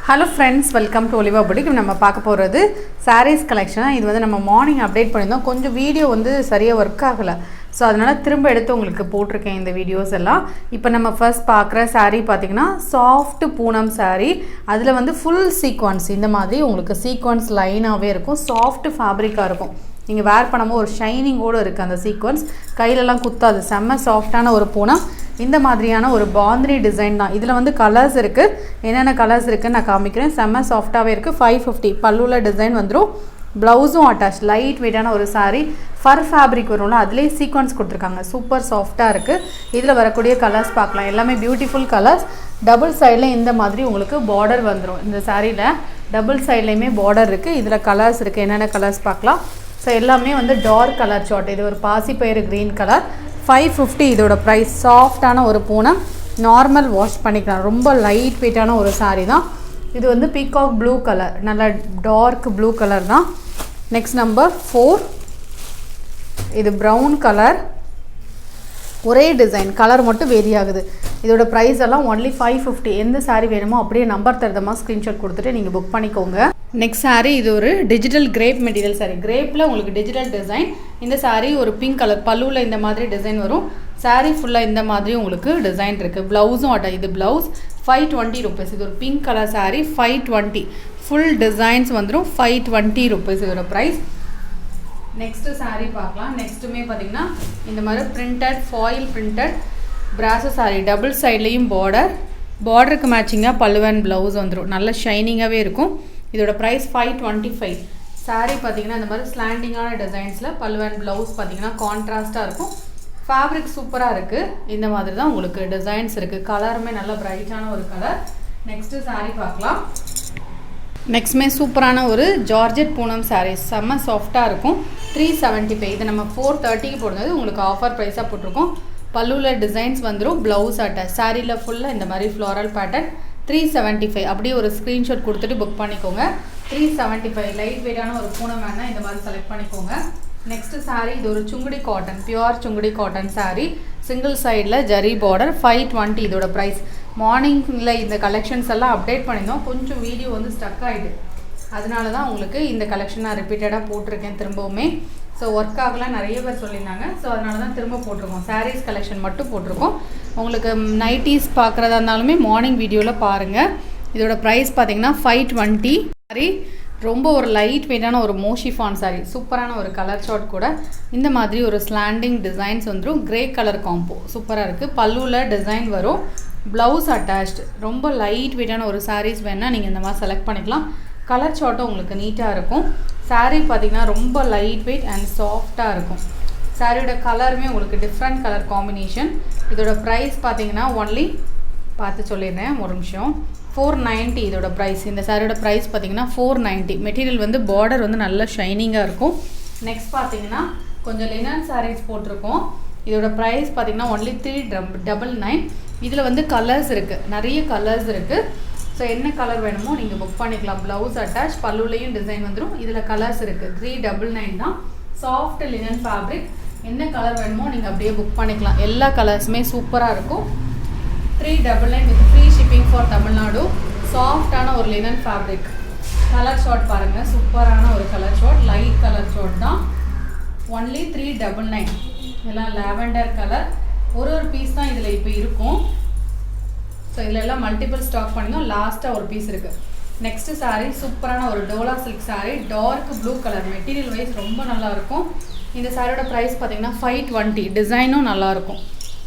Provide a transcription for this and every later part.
Hello friends, welcome to Oliva Boutique. நம்ம பார்க்க போறது sarees collection. இது வந்து நம்ம மார்னிங் அப்டேட் பண்ணிருந்தோம். கொஞ்சம் வீடியோ வந்து சரியா வர்க் ஆகல. சோ அதனால திரும்ப எடுத்து உங்களுக்கு போட்டுருக்கேன் இந்த வீடியோஸ் எல்லாம். இப்போ நம்ம ஃபர்ஸ்ட் பார்க்குற saree பாத்தீங்கன்னா soft பூனம் saree. அதுல வந்து full sequence இந்த மாதிரி உங்களுக்கு sequence லைனாவே இருக்கும். soft fabric-ஆ இருக்கும். நீங்க வேர் பண்ணும்போது ஒரு ஷைனிங் ஓட இருக்கு அந்த சீக்வென்ஸ் கையில எல்லாம் குத்தாது செம்ம சாஃப்ட்டான ஒரு பூனம் இந்த மாதிரியான ஒரு பாந்தினி டிசைன் தான் இதுல வந்து கலர்ஸ் இருக்கு என்னென்ன கலர்ஸ் இருக்குன்னு நான் காமிக்கிறேன் செம்ம சாஃப்ட்டாவே இருக்கு 550 பல்லுல டிசைன் வந்துரும் ப்ளவுஸும் அட்டாச் லைட் வெயிட்டான ஒரு saree ஃபர் ஃபேப்ரிக் வரும்ல அதுலயே சீக்வென்ஸ் கொடுத்திருக்காங்க சூப்பர் சாஃப்ட்டா இருக்கு இதுல வரக்கூடிய கலர்ஸ் பார்க்கலாம் எல்லாமே பியூட்டிஃபுல் கலர்ஸ் டபுள் சைடுல இந்த மாதிரி உங்களுக்கு border வந்துரும் இந்த sareeல டபுள் சைடுலயுமே border இருக்கு இதுல கலர்ஸ் இருக்கு என்னென்ன கலர்ஸ் பார்க்கலாம் So எல்லாமே வந்து டார்க் கலர் சார்ட் இது ஒரு பாசி பயிறு green கலர் 550 இதோட பிரைஸ் சாஃப்ட்டான ஒரு பூனம் நார்மல் வாஷ் பண்ணிக்கலாம் ரொம்ப லைட் வெயிட்டான ஒரு saree தான் இது வந்து பீகாக் ப்ளூ கலர் நல்ல டார்க் ப்ளூ கலர் தான் நெக்ஸ்ட் நம்பர் 4 இது பிரவுன் கலர் ஒரே டிசைன் கலர் மட்டும் வேரி ஆகுது இதோட பிரைஸ் எல்லாம் only 550 எந்த saree வேணுமோ அப்படியே நம்பர் தரதமா ஸ்கிரீன்ஷாட் கொடுத்துட்டு நீங்க புக் பண்ணிக்கோங்க நெக்ஸ்ட் saree இது ஒரு டிஜிட்டல் கிரேப் மெட்டீரியல் saree கிரேப்ல உங்களுக்கு டிஜிட்டல் டிசைன் இந்த saree ஒரு பிங்க் கலர் பல்லுல இந்த மாதிரி டிசைன் வரும் saree ஃபுல்லா இந்த மாதிரி உங்களுக்கு டிசைன் இருக்கு ப்ளவுஸும் அட்ட இது ப்ளவுஸ் 520 rupees இது ஒரு pink colour saree 520 full designs வந்துரும் 520 rupees இதோட பிரைஸ் நெக்ஸ்ட் saree பார்க்கலாம் நெக்ஸ்ட்மே பாத்தீங்கன்னா இந்த மாதிரி printed foil printed brasso saree double சைடுலயும் borderக்கு மேட்சிங்கா பல்லு and blouse வந்துரும் நல்ல ஷைனிங்காவே இருக்கும் இதோட பிரைஸ் 525 saree பாத்தீங்கன்னா இந்த மாதிரி ஸ்லாண்டிங்கான டிசைன்ஸ்ல பல்லு and blouse பாத்தீங்கன்னா கான்ட்ராஸ்டா இருக்கும் ஃபேப்ரிக் சூப்பரா இருக்கு இந்த மாதிரி தான் உங்களுக்கு டிசைன்ஸ் இருக்கு கலருமே நல்ல பிரைட்டான ஒரு கலர் நெக்ஸ்ட் saree பார்க்கலாம் நெக்ஸ்ட்மே சூப்பரான ஒரு ஜார்ஜெட் பூனம் saree செம்ம சாஃப்ட்டா இருக்கும் 375 இது நம்ம 430 க்கு போடுறது உங்களுக்கு ஆஃபர் பிரைஸா போட்டுருக்கோம் பல்லுல டிசைன்ஸ் வந்துரும் ப்ளவுஸ் அட்டாச் சாரீல ஃபுல்லா இந்த மாதிரி ஃப்ளோரல் பேட்டர்ன் 375 அப்படியே ஒரு ஸ்கிரீன்ஷாட் கொடுத்துட்டு புக் பண்ணிக்கோங்க 375 லைட் வெயிட்டான ஒரு பூனம் வேணா இந்த மாதிரி செலக்ட் பண்ணிக்கோங்க நெக்ஸ்ட் saree இது ஒரு Sungudi cotton pure Sungudi cotton saree single சைடுல ஜரி border 520 இதோட பிரைஸ் மார்னிங்ல இந்த கலெக்ஷன்ஸ் எல்லாம் அப்டேட் பண்ணினோம் கொஞ்சம் வீடியோ வந்து ஸ்டக் ஆயிடு அதனால தான் உங்களுக்கு இந்த கலெக்ஷன் நான் ரிப்பீட்டடா போட்டுருக்கேன் திரும்பவுமே சோ வர்க் ஆகல நிறைய பேர் சொல்லிருந்தாங்க சோ அதனால தான் திரும்ப போட்டுருக்கோம் sarees கலெக்ஷன் மட்டும் போட்டுருக்கோம் உங்களுக்கு நைட்டீஸ் பார்க்கறதா இருந்தாலுமே மார்னிங் வீடியோல பாருங்க இதோட பிரைஸ் பாத்தீங்கன்னா 520 saree ரொம்ப ஒரு லைட் வெயிட்டான ஒரு மோஷிஃபான் saree சூப்பரான ஒரு கலர் சார்ட் கூட இந்த மாதிரி ஒரு ஸ்லாண்டிங் டிசைன்ஸ் வந்துரும் கிரே கலர் காம்போ சூப்பரா இருக்கு பல்லுல டிசைன் வரும் ப்ளவுஸ் அட்டாச்ட் ரொம்ப லைட் வெயிட்டான ஒரு sarees வேணா நீங்க இந்த மாதிரி செலக்ட் பண்ணிக்கலாம் கலர் சார்ட்டும் உங்களுக்கு நீட்டா இருக்கும் saree பாத்தீங்கன்னா ரொம்ப லைட் வெயிட் and சாஃப்ட்டா இருக்கும் சாரியோட கலருமே உங்களுக்கு டிஃபரண்ட் கலர் காம்பினேஷன் இதோட பிரைஸ் பாத்தீங்கன்னா only பார்த்து சொல்லிறேன் ஒரு நிமிஷம் 490 இதோட பிரைஸ் இந்த சாரியோட பிரைஸ் பாத்தீங்கன்னா 490 மெட்டீரியல் வந்து border வந்து நல்ல ஷைனிங்கா இருக்கும் நெக்ஸ்ட் பாத்தீங்கன்னா கொஞ்சம் லினன் sarees போட்டுருக்கோம் இதோட பிரைஸ் பாத்தீங்கன்னா only 399 இதுல வந்து கலர்ஸ் இருக்கு நிறைய கலர்ஸ் இருக்கு சோ என்ன கலர் வேணுமோ நீங்க புக் பண்ணிக்கலாம் ப்ளவுஸ் அட்டாச் பல்லுலயும் டிசைன் வந்துரும் இதுல கலர்ஸ் இருக்கு 399 தான் சாஃப்ட் லினன் ஃபேப்ரிக் என்ன கலர் வேணுமோ நீங்க அப்படியே புக் பண்ணிக்கலாம் எல்லா கலர்ஸ்மே சூப்பரா இருக்கும் 399 with free shipping for Tamil Nadu சாஃப்ட்டான ஒரு லினன் ஃபேப்ரிக் கலர் ஷார்ட் பாருங்க சூப்பரான ஒரு colour short light colour short தான் only 399 எல்லாம் லாவெண்டர் கலர் ஒரு பீஸ் தான் இதுல இப்போ இருக்கும் சோ இதுல எல்லாம் மல்டிபிள் ஸ்டாக் பண்ணினோம் லாஸ்டா ஒரு பீஸ் இருக்கு நெக்ஸ்ட் saree சூப்பரான ஒரு Dola silk saree dark blue colour material wise ரொம்ப நல்லா இருக்கும் இந்த சாரியோட பிரைஸ் பாத்தீங்கன்னா 520 டிசைனும் நல்லா இருக்கும்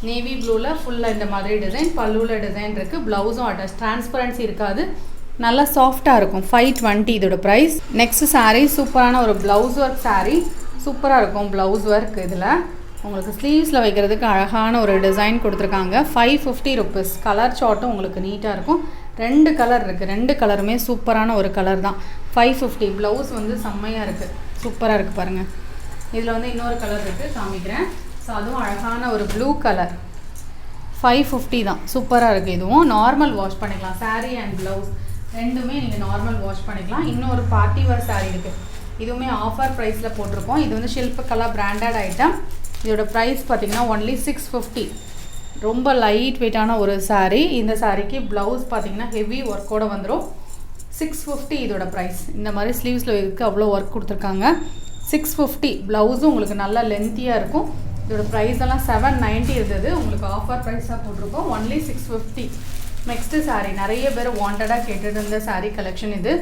நேவி ப்ளூல ஃபுல்லா இந்த மாதிரி டிசைன் பல்லுல டிசைன் இருக்கு ப்ளவுஸும் அட்டாச் ட்ரான்ஸ்பரன்சி இருக்காது நல்லா சாஃப்ட்டா இருக்கும் 520 இதோட பிரைஸ் நெக்ஸ்ட் saree சூப்பரான ஒரு ப்ளவுஸ் வர்க் saree சூப்பரா இருக்கும் ப்ளவுஸ் வர்க் இதுல உங்களுக்கு ஸ்லீவ்ஸ்ல வைக்கிறதுக்கு அழகான ஒரு டிசைன் கொடுத்திருக்காங்க 550 rupees கலர் சார்ட்டும் உங்களுக்கு நீட்டா இருக்கும் ரெண்டு கலர் இருக்கு ரெண்டு கலருமே சூப்பரான ஒரு கலர் தான் 550 ப்ளவுஸ் வந்து செம்மையா இருக்கு சூப்பரா இருக்கு பாருங்க இதுல வந்து இன்னொரு கலர் இருக்கு காமிக்கிறேன் சோ அதுவும் அழகான ஒரு ப்ளூ கலர் 550 தான் சூப்பரா இருக்கு இதுவும் நார்மல் வாஷ் பண்ணிக்கலாம் saree and blouse ரெண்டுமே நீங்க நார்மல் வாஷ் பண்ணிக்கலாம் இன்னொரு பார்ட்டி வேர் saree இருக்கு இதுவுமே ஆஃபர் பிரைஸ்ல போட்டுருக்கோம் இது வந்து ஷில்பகலா பிராண்டட் ஐட்டம் இதோட பிரைஸ் பாத்தீங்கன்னா only 650 ரொம்ப லைட் வெயிட்டான ஒரு saree இந்த சாரிக்கு ப்ளவுஸ் பாத்தீங்கன்னா ஹெவி வர்க்கோட வந்துரும் 650 இதோட ப்ரைஸ். இந்த மாதிரி ஸ்லீவ்ஸில் இருக்குது, அவ்வளோ ஒர்க் கொடுத்துருக்காங்க. 650. ப்ளவுஸும் உங்களுக்கு நல்லா லென்த்தியாக இருக்கும். இதோட ப்ரைஸ் எல்லாம் 790 இருந்தது, உங்களுக்கு ஆஃபர் ப்ரைஸாக போட்டிருக்கோம். ஒன்லி 650. நெக்ஸ்ட்டு சாரீ நிறைய பேர் வாண்டடாக கேட்டுட்டு இருந்த சாரீ கலெக்ஷன் இது.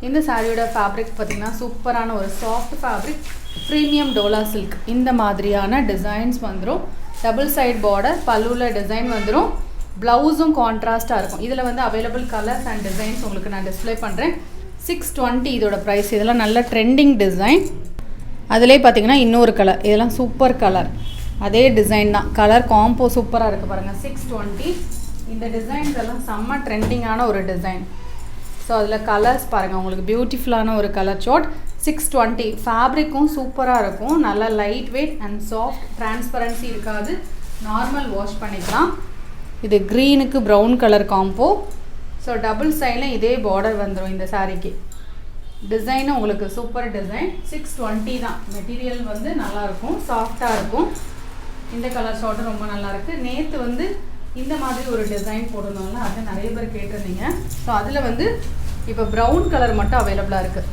இந்த சாரியோட ஃபேப்ரிக் பார்த்திங்கன்னா சூப்பரான ஒரு soft fabric, premium Dola silk. இந்த மாதிரியான டிசைன்ஸ் வந்துடும். டபுள் சைட் பார்டர், பல்லுவில் டிசைன் வந்துடும். ப்ளவுஸும் கான்ட்ராஸ்ட்டாக இருக்கும். இதில் வந்து அவைலபிள் கலர்ஸ் அண்ட் டிசைன்ஸ் உங்களுக்கு நான் டிஸ்பிளே பண்ணுறேன். 620 இதோட ப்ரைஸ். இதெல்லாம் நல்ல ட்ரெண்டிங் டிசைன். அதிலே பார்த்திங்கன்னா இன்னொரு கலர், இதெல்லாம் சூப்பர் கலர், அதே டிசைன் தான். கலர் காம்போ சூப்பராக இருக்குது பாருங்கள். 620. இந்த டிசைன்ஸ் எல்லாம் செம்ம ட்ரெண்டிங்கான ஒரு டிசைன். ஸோ அதில் கலர்ஸ் பாருங்கள், உங்களுக்கு பியூட்டிஃபுல்லான ஒரு கலர் சார்ட். 620. ஃபேப்ரிக்கும் சூப்பராக இருக்கும், நல்லா light weight and soft, transparency இருக்காது, நார்மல் வாஷ் பண்ணிக்கலாம். இது க்ரீனுக்கு brown colour combo. So double சைடில் இதே பார்டர் வந்துடும் இந்த சாரீக்கு. டிசைனும் உங்களுக்கு சூப்பர் டிசைன். 620 தான். மெட்டீரியல் வந்து நல்லாயிருக்கும், சாஃப்டாக இருக்கும். இந்த கலர் ஷார்ட்டும் ரொம்ப நல்லாயிருக்கு. நேற்று வந்து இந்த மாதிரி ஒரு டிசைன் போடணும்ல, அது நிறைய பேர் கேட்டிருந்தீங்க. ஸோ அதில் வந்து இப்போ ப்ரௌன் கலர் மட்டும் அவைலபிளாக இருக்குது.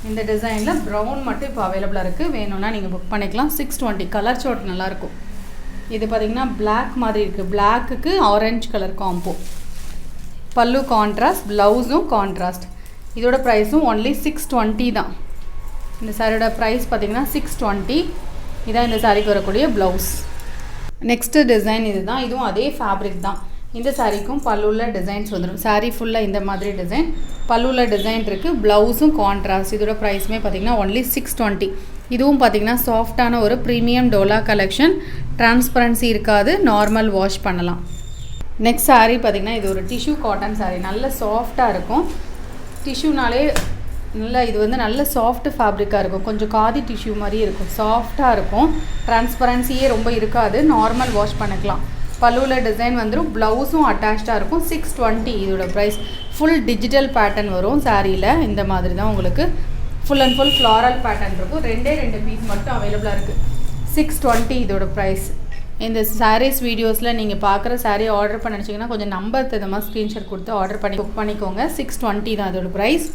இந்த டிசைனில் ப்ரௌன் மட்டும் இப்போ அவைலபிளாக இருக்குது. வேணும்னா நீங்கள் புக் பண்ணிக்கலாம். 620. கலர் ஷார்ட் நல்லாயிருக்கும். இது பார்த்திங்கன்னா பிளாக் மாதிரி இருக்குது, பிளாக்குக்கு ஆரஞ்சு கலர் காம்போ. பல்லு கான்ட்ராஸ்ட், ப்ளவுஸும் கான்ட்ராஸ்ட். இதோட ப்ரைஸும் ஒன்லி 620 தான். இந்த சாரியோட ப்ரைஸ் பார்த்திங்கன்னா 620. இதான் இந்த சாரிக்கு வரக்கூடிய ப்ளவுஸ். நெக்ஸ்ட்டு டிசைன் இது தான். இதுவும் அதே ஃபேப்ரிக் தான். இந்த சாரிக்கும் பல்லுவில் டிசைன்ஸ் வந்துடும். சாரீ ஃபுல்லாக இந்த மாதிரி டிசைன், பல்லுவில் டிசைன் இருக்குது, ப்ளவுஸும் கான்ட்ராஸ்ட். இதோட ப்ரைஸுமே பார்த்திங்கன்னா ஒன்லி 620. இதுவும் பார்த்திங்கன்னா சாஃப்டான ஒரு ப்ரீமியம் டோலா கலெக்ஷன், டிரான்ஸ்பரன்சி இருக்காது, நார்மல் வாஷ் பண்ணலாம். நெக்ஸ்ட் சாரீ பார்த்திங்கன்னா இது ஒரு டிஷ்யூ காட்டன் சாரீ, நல்ல சாஃப்டாக இருக்கும். டிஷ்யூனாலே நல்லா, இது வந்து நல்ல சாஃப்ட் ஃபேப்ரிக்காக இருக்கும், கொஞ்சம் காதி டிஷ்யூ மாதிரி இருக்கும், சாஃப்டாக இருக்கும், டிரான்ஸ்பரன்சியே ரொம்ப இருக்காது, நார்மல் வாஷ் பண்ணிக்கலாம். பல்லுவில் டிசைன் வந்துடும், ப்ளவுஸும் அட்டாச்சாக இருக்கும். 620 இதோட ப்ரைஸ். ஃபுல் டிஜிட்டல் பேட்டர்ன் வரும் சாரியில். இந்த மாதிரி தான் உங்களுக்கு full and full floral pattern இருக்கும். 2 பீஸ் மட்டும் அவைலபிளாக இருக்குது. 620 இதோட ப்ரைஸ். இந்த சாரீஸ் வீடியோஸில் நீங்கள் பார்க்குற சாரீ ஆர்டர் பண்ண நினச்சிங்கன்னா கொஞ்சம் நம்பர் தகுந்த மாதிரி ஸ்க்ரீன்ஷாட் கொடுத்து ஆர்டர் பண்ணி புக் பண்ணிக்கோங்க. 620 தான் இதோட ப்ரைஸ்.